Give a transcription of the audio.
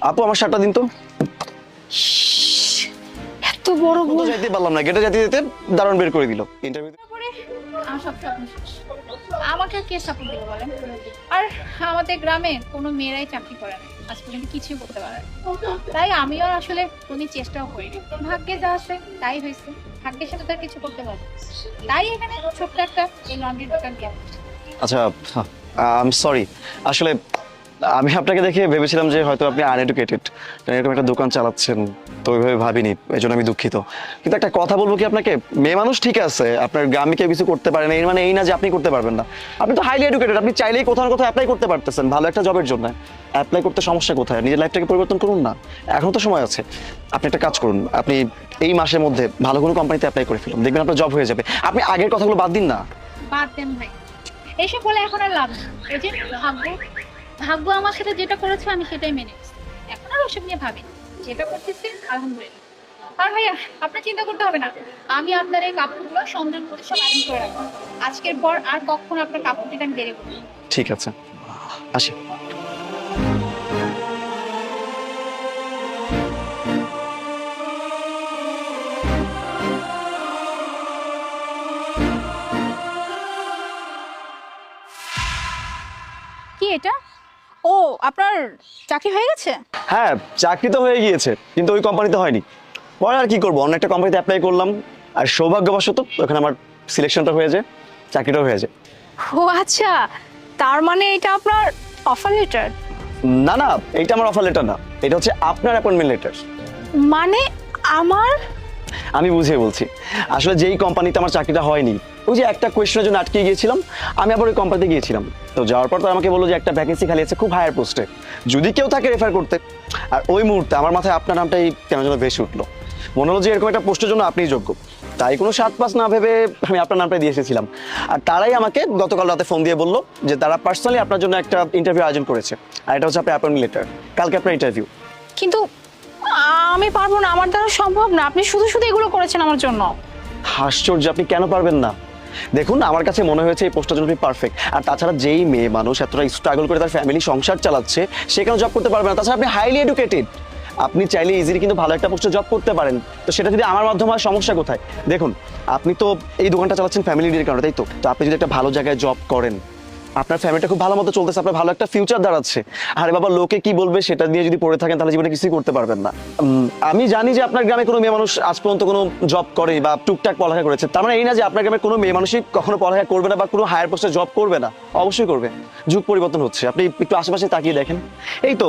আপু আমার শার্টটা দিন তো। এত বড় তো যাইতে পারলাম না, গেটে যেতে যেতে দারুণ বের করে দিল ইন্টারভিউ। আমার সব স্বপ্ন শেষ। আমাকে কে সাপোর্ট দিবে বলেন? আর আমাদের গ্রামে কোনো মেয়েরাই চাকরি করে না, আজ পর্যন্ত কিছুই করতে পারে না। তাই আমিও আসলে কোনো চেষ্টাও করিনি, ভাগ্যে যা আছে তাই হয়েছে। ভাগ্যের সাথে তার কিছু করতে পারবো, তাই এখানে ছোট্ট একটা এই লন্ড্রি দোকান দিয়ে। আচ্ছা, আই এম সরি, আসলে আমি আপনাকে দেখে ভেবেছিলাম যে হয়তো আপনি আনএডুকেটেড, এরকম একটা দোকান চালাচ্ছেন, তো ওইভাবে ভাবিনি, এই জন্য আমি দুঃখিত। কিন্তু একটা কথা বলবো কি আপনাকে, মেয়ে মানুষ ঠিক আছে, আপনার গ্রামে কেউ কিছু করতে পারে না এর মানে এই না যে আপনি করতে পারবেন না। আপনি তো হাইলি এডুকেটেড, আপনি চাইলেই কোথাও না কোথাও অ্যাপ্লাই করতে পারতেছেন ভালো একটা জবের জন্য। অ্যাপ্লাই করতে সমস্যা কোথায়? নিজের লাইফটাকে পরিবর্তন করুন না, এখনো তো সময় আছে। আপনি একটা কাজ করুন, আপনি এই মাসের মধ্যে ভালো কোনো কোম্পানিতে অ্যাপ্লাই করে ফেলুন, দেখবেন আপনার জব হয়ে যাবে। আপনি আগের কথাগুলো বাদ দিন না। বাদ দেন ভাই, এইসব বলে এখন আর লাভ নেই। এই যে ভাগ্য, ভাগ্য আমার সাথে যেটা করেছে আমি সেটাই মেনে নিচ্ছি। এখন আর ওসব নিয়ে ভাবি, যেটা করতেছি আলহামদুলিল্লাহ। আর ভাইয়া আপনার চিন্তা করতে হবে না, আমি আপনার এই কাপড়গুলো সংগ্রহ করে সব আইরন করে রাখবো। আজকের পর আর কখনো আপনার কাপড় দিতে আমি দেরি করবো না। ঠিক আছে, আসি। কি এটা? ও, আপনার চাকরি হয়ে গেছে? হ্যাঁ, চাকরি তো হয়ে গিয়েছে, কিন্তু ওই কোম্পানিতে হয়নি। পরে আর কি করবো, অন্য একটা কোম্পানিতে অ্যাপ্লাই করলাম, আর সৌভাগ্যবশত ওখানে আমার সিলেকশনটা হয়ে যায়, চাকরিটাও হয়ে যায়। ও আচ্ছা, তার মানে এটা আপনার অফার লেটার? না না, এইটা আমার অফার লেটার না, এটা হচ্ছে আপনার অ্যাপয়েন্টমেন্ট লেটার। মানে আমার? আমি বুঝিয়ে বলছি, আসলে যেই কোম্পানিতে আমার চাকরিটা হয়নি, ওই যে একটা কোয়েশ্চেনের জন্য আটকে গিয়েছিলাম, আমি আবার ওই কোম্পানিতে গিয়েছিলাম। তো যাওয়ার পর তো আমাকে বললো যে একটা ভ্যাকেন্সি খালি আছে খুব হায়ার পোস্টে, যদি কেউ তাকে রেফার করতে। আর ওই মুহূর্তে আমার মাথায় আপনার নামটাই কেন যেন ভেসে উঠলো, মনে হলো যে এরকম একটা পোস্টের জন্য আপনিই যোগ্য। তাই কোনো সাত পাঁচ না ভেবে আমি আপনার নামটাই দিয়ে এসেছিলাম। আর তারাই আমাকে গতকাল রাতে ফোন দিয়ে বললো যে তারা পার্সোনালি আপনার জন্য একটা ইন্টারভিউ আয়োজন করেছে, আর এটা হচ্ছে আপনার অ্যাপয়েন্টমেন্ট লেটার, কালকে আপনার ইন্টারভিউ। কিন্তু আমি পারবো না, আমার দ্বারা সম্ভব না। আপনি শুধু শুধু এগুলো করেছেন আমার জন্য। আশ্চর্য, আপনি কেন পারবেন না? দেখুন, আমার কাছে মনে হয়েছে এই পোস্টটার জন্য আপনি পারফেক্ট। আর তাছাড়া যেই মেয়ে মানুষ এতটা স্ট্রাগল করে তার ফ্যামিলি সংসার চালাচ্ছে, সে কেন জব করতে পারবে না? তাছাড়া আপনি হাইলি এডুকেটেড, আপনি চাইলে ইজিলি কিন্তু ভালো একটা পোস্টে জব করতে পারেন। তো সেটা যদি আমার মাধ্যমে হয়, সমস্যা কোথায়? দেখুন, আপনি তো এই দোকানটা চালাচ্ছেন ফ্যামিলি নিয়ে কারণে, তাই তো? তো আপনি যদি একটা ভালো জায়গায় জব করেন, আপনার ফ্যামিলিটা খুব ভালো মতো চলতেছে, আপনার ভালো একটা ফিউচার দাঁড়াচ্ছে। আরে বাবা, লোকে কি বলবে সেটা নিয়ে যদি পড়ে থাকেন, তাহলে জীবনে কিছুই করতে পারবেন না। আমি জানি যে আপনার গ্রামে কোনো মেয়ে মানুষ আজ পর্যন্ত কোনো জব করে বা টুকটাক পড়ালেখা করেছে, তার মানে এই না যে আপনার গ্রামে কোনো মেয়ে মানুষই কখনো পড়ালেখা করবে না বা কোনো হায়ার পোস্টে জব করবে না। অবশ্যই করবে, যুগ পরিবর্তন হচ্ছে, আপনি একটু আশেপাশে তাকিয়ে দেখেন। এই তো